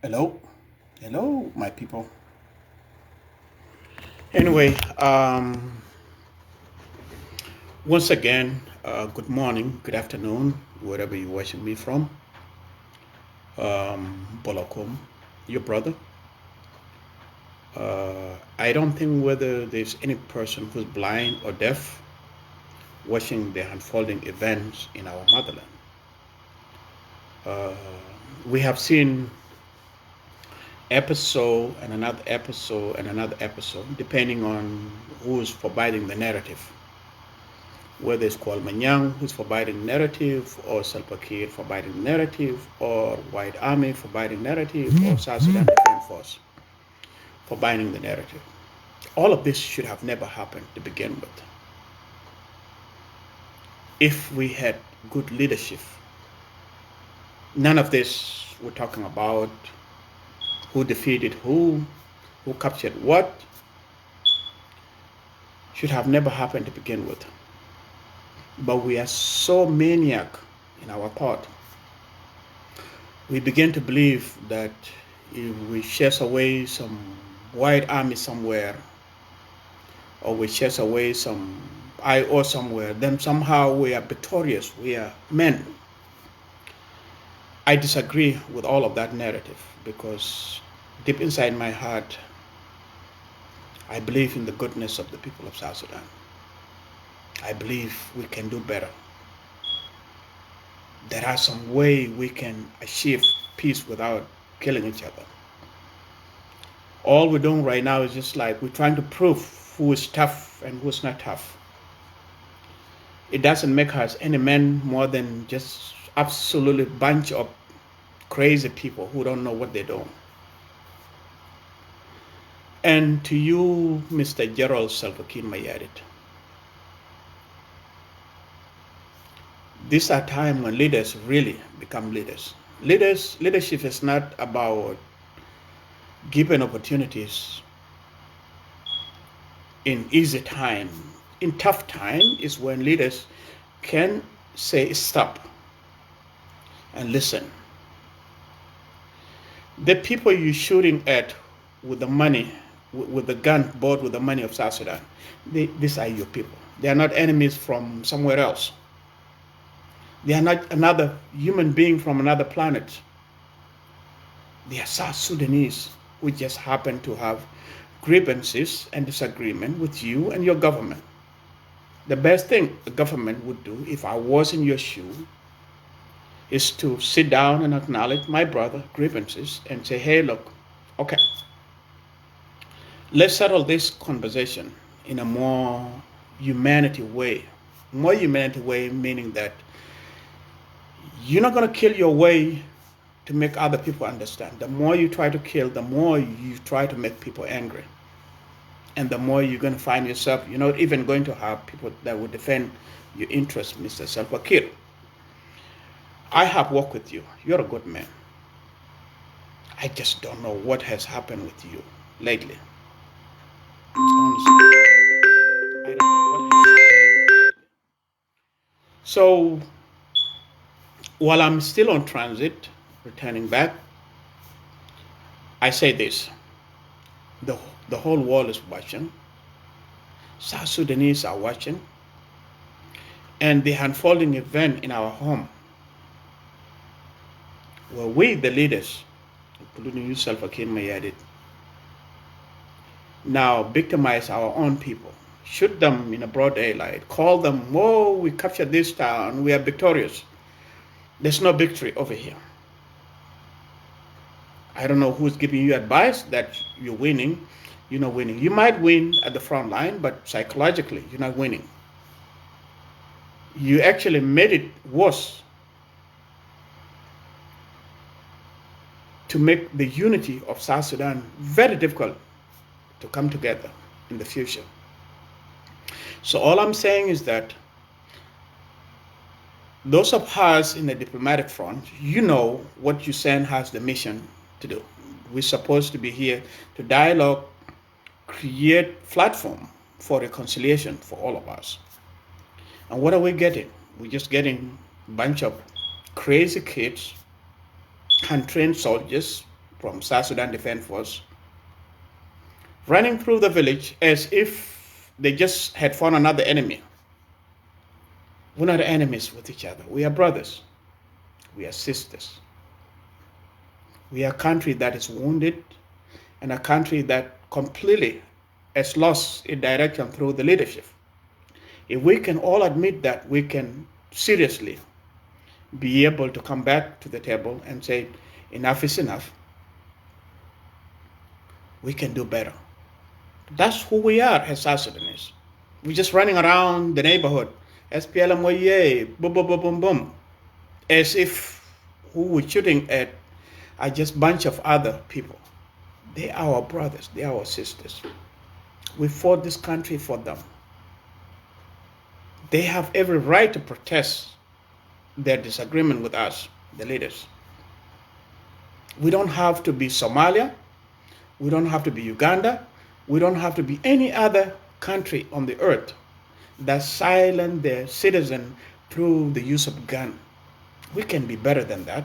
Hello, hello, my people. Anyway, once again, good morning, good afternoon, wherever you're watching me from. Bolakom, your brother. I don't think whether there's any person who's blind or deaf watching the unfolding events in our motherland. Uh, we have seen episode and another episode and another episode, depending on who's providing the narrative. Whether it's called Manyang, who's providing narrative, or Salva Kiir providing narrative, or White Army providing narrative, or South Sudan Defense Force providing the narrative. All of this should have never happened to begin with. If we had good leadership, none of this we're talking about who defeated who captured what, should have never happened to begin with. But we are so maniac in our thought. We begin to believe that if we chase away some white army somewhere, or we chase away some IO somewhere, then somehow we are victorious, we are men. I disagree with all of that narrative because deep inside my heart, I believe in the goodness of the people of South Sudan. I believe we can do better. There are some way we can achieve peace without killing each other. All we're doing right now is just like we're trying to prove who is tough and who's not tough. It doesn't make us any men more than just absolutely bunch of crazy people who don't know what they're doing. And to you, Mr. Gerald Salva Kiir Mayardit, these are times when leaders really become leaders. Leadership is not about giving opportunities in easy time. In tough time is when leaders can say stop and listen. The people you're shooting at with the money, with the gun bought with the money of South Sudan, these are your people. They are not enemies from somewhere else. They are not another human being from another planet. They are South Sudanese who just happen to have grievances and disagreement with you and your government. The best thing the government would do, if I was in your shoe, is to sit down and acknowledge my brother grievances and say, hey, look, okay, let's settle this conversation in a more humanity way. More humanity way meaning that you're not going to kill your way to make other people understand. The more you try to kill, the more you try to make people angry. And the more you're going to find yourself, you're not even going to have people that will defend your interests, Mr. Salva Kiir. I have worked with you. You're a good man. I just don't know what has happened with you lately. Honestly, I don't know what has happened. So while I'm still on transit, returning back, I say this. The whole world is watching. South Sudanese are watching. And the unfolding event in our home, where we, the leaders, including you, Salva Kiir Mayardit, now victimize our own people, shoot them in a broad daylight, call them, whoa, we captured this town, we are victorious. There's no victory over here. I don't know who's giving you advice that you're winning. You're not winning. You might win at the front line, but psychologically, you're not winning. You actually made it worse to make the unity of South Sudan very difficult to come together in the future. So all I'm saying is that those of us in the diplomatic front, you know what USAN has the mission to do. We're supposed to be here to dialogue, create platform for reconciliation for all of us. And what are we getting? We're just getting a bunch of crazy kids, untrained soldiers, from South Sudan Defense Force running through the village as if they just had found another enemy. We're not enemies with each other. We are brothers. We are sisters. We are a country that is wounded and a country that completely has lost its direction through the leadership. If we can all admit that, we can seriously be able to come back to the table and say, enough is enough. We can do better. That's who we are as South Sudanese. We're just running around the neighborhood, SPLM, boom, boom, boom, boom, boom, as if who we're shooting at are just a bunch of other people. They are our brothers. They are our sisters. We fought this country for them. They have every right to protest their disagreement with us, the leaders. We don't have to be Somalia. We don't have to be Uganda. We don't have to be any other country on the earth that silence their citizen through the use of gun. We can be better than that.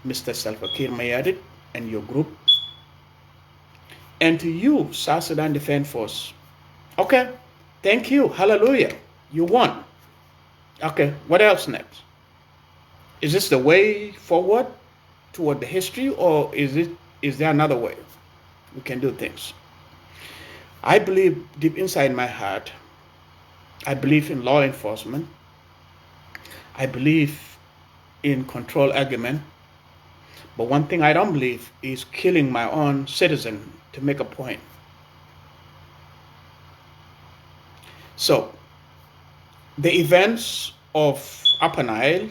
Mr. Salva Kiir Mayardit and your group. And to you, South Sudan Defense Force. Okay, thank you. Hallelujah. You won. Okay, what else next? Is this the way forward toward the history, or is there another way we can do things? I believe deep inside my heart, I believe in law enforcement. I believe in control argument. But one thing I don't believe is killing my own citizen to make a point. So, the events of Upper Nile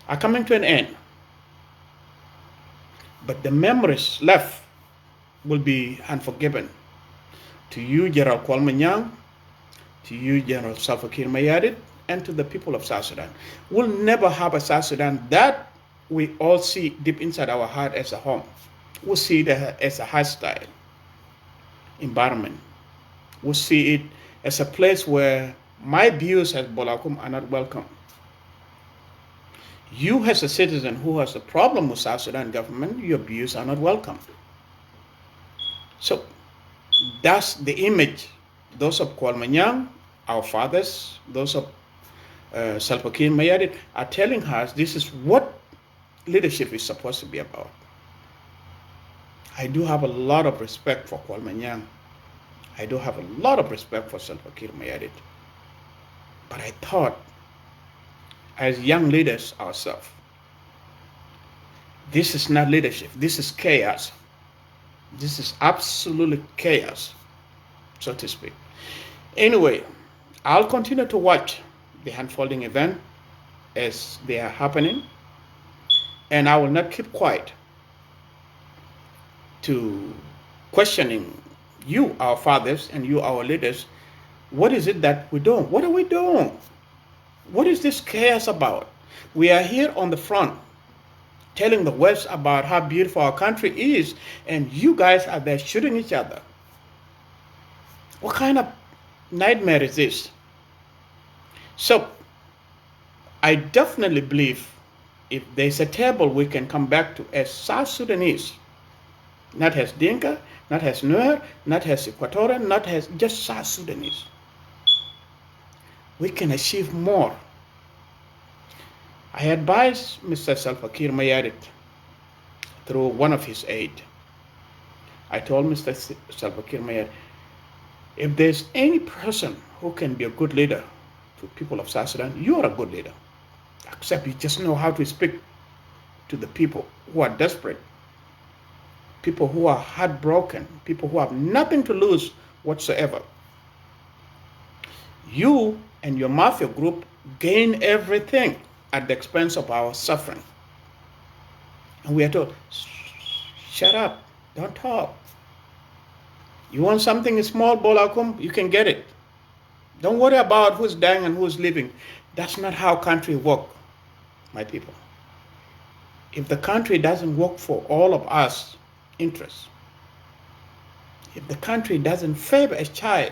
are coming to an end. But the memories left will be unforgiven. To you, General Kwalmanyang, to you, General Salva Kiir Mayardit, and to the people of South Sudan. We'll never have a South Sudan that we all see deep inside our heart as a home. We'll see it as a hostile environment. We'll see it as a place where my views as Bolakum are not welcome. You as a citizen who has a problem with South Sudan government, your views are not welcome. So that's the image. Those of Kwalmanyang, our fathers, those of Salva Kiir Mayardit are telling us this is what leadership is supposed to be about. I do have a lot of respect for Kwalmanyang. I do have a lot of respect for Salva Kiir Mayardit. But I thought, as young leaders ourselves, this is not leadership. This is chaos. This is absolutely chaos, so to speak. Anyway, I'll continue to watch the unfolding event as they are happening, and I will not keep quiet to questioning you, our fathers, and you, our leaders. What is it that we're doing? What are we doing? What is this chaos about? We are here on the front telling the West about how beautiful our country is, and you guys are there shooting each other. What kind of nightmare is this? So, I definitely believe if there's a table we can come back to as South Sudanese, not as Dinka, not as Nuer, not as Equatorian, not as just South Sudanese, we can achieve more. I advised Mr. Salva Kiir Mayardit through one of his aides. I told Mr. Salva Kiir Mayardit, if there's any person who can be a good leader to people of South Sudan, you are a good leader. Except you just know how to speak to the people who are desperate, people who are heartbroken, people who have nothing to lose whatsoever. You and your mafia group gain everything at the expense of our suffering. And we are told, shut up, don't talk. You want something small, Bolakum, you can get it. Don't worry about who's dying and who's living. That's not how country work, my people. If the country doesn't work for all of us interests, if the country doesn't favor a child,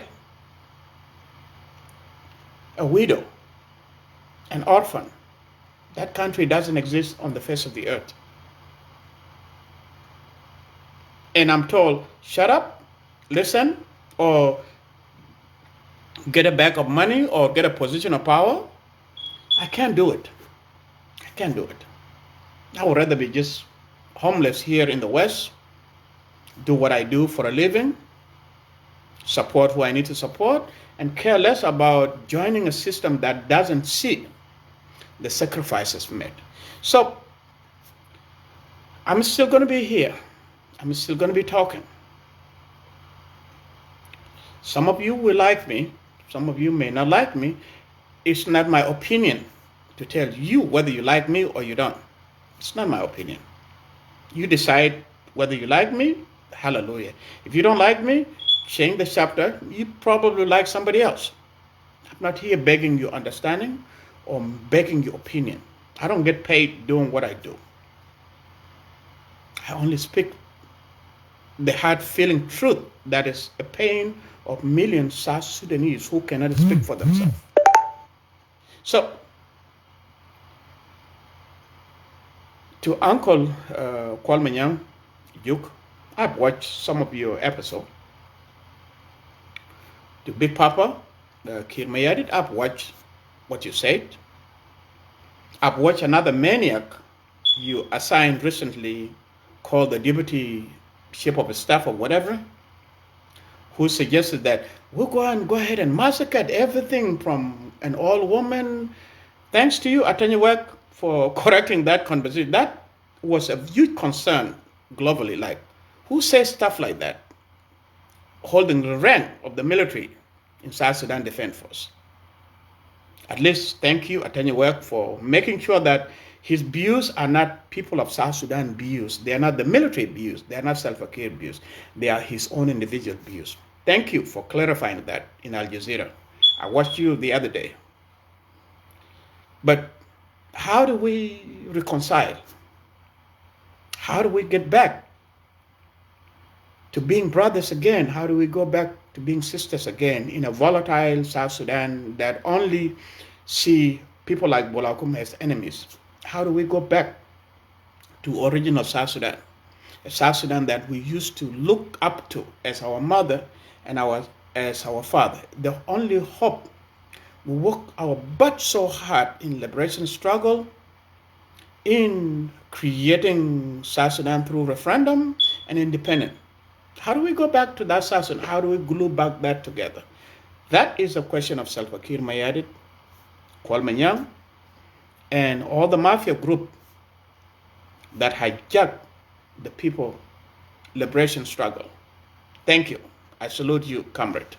a widow, an orphan, that country doesn't exist on the face of the earth. and I'm told, shut up, listen, or get a bag of money or get a position of power, I can't do it. I can't do it. I would rather be just homeless here in the West, do what I do for a living, support who I need to support, and care less about joining a system that doesn't see the sacrifices made. So I'm still going to be here. I'm still going to be talking. Some of you will like me. Some of you may not like me. It's not my opinion to tell you whether you like me or you don't. It's not my opinion. You decide whether you like me. Hallelujah. If you don't like me, change the chapter. You probably like somebody else. I'm not here begging your understanding or begging your opinion. I don't get paid doing what I do. I only speak the hard feeling truth that is a pain of millions of South Sudanese who cannot speak for themselves. So, to Uncle Kwalmanyang Juk, I've watched some of your episodes. To Big Papa, Kir Mayadit, I've watched what you said. I've watched another maniac you assigned recently called the deputy chief of staff or whatever, who suggested that we'll go ahead and massacre everything from an old woman. Thanks to you, Atanyawek, for correcting that conversation. That was a huge concern globally. Like, who says stuff like that? Holding the rank of the military in South Sudan Defense Force. At least thank you, Atanyawek, for making sure that his views are not people of South Sudan views. They are not the military views. They are not Salva Kiir views. They are his own individual views. Thank you for clarifying that in Al Jazeera. I watched you the other day. But how do we reconcile? How do we get back to being brothers again? How do we go back to being sisters again in a volatile South Sudan that only see people like Bolakum as enemies? How do we go back to original South Sudan? A South Sudan that we used to look up to as our mother and as our father. The only hope. We work our butt so hard in liberation struggle, in creating South Sudan through referendum and independence. How do we go back to that South Sudan? How do we glue back that together? That is a question of Salva Kiir Mayadit, Kwalmanyang, and all the mafia group that hijacked the people liberation struggle. Thank you. I salute you, comrade.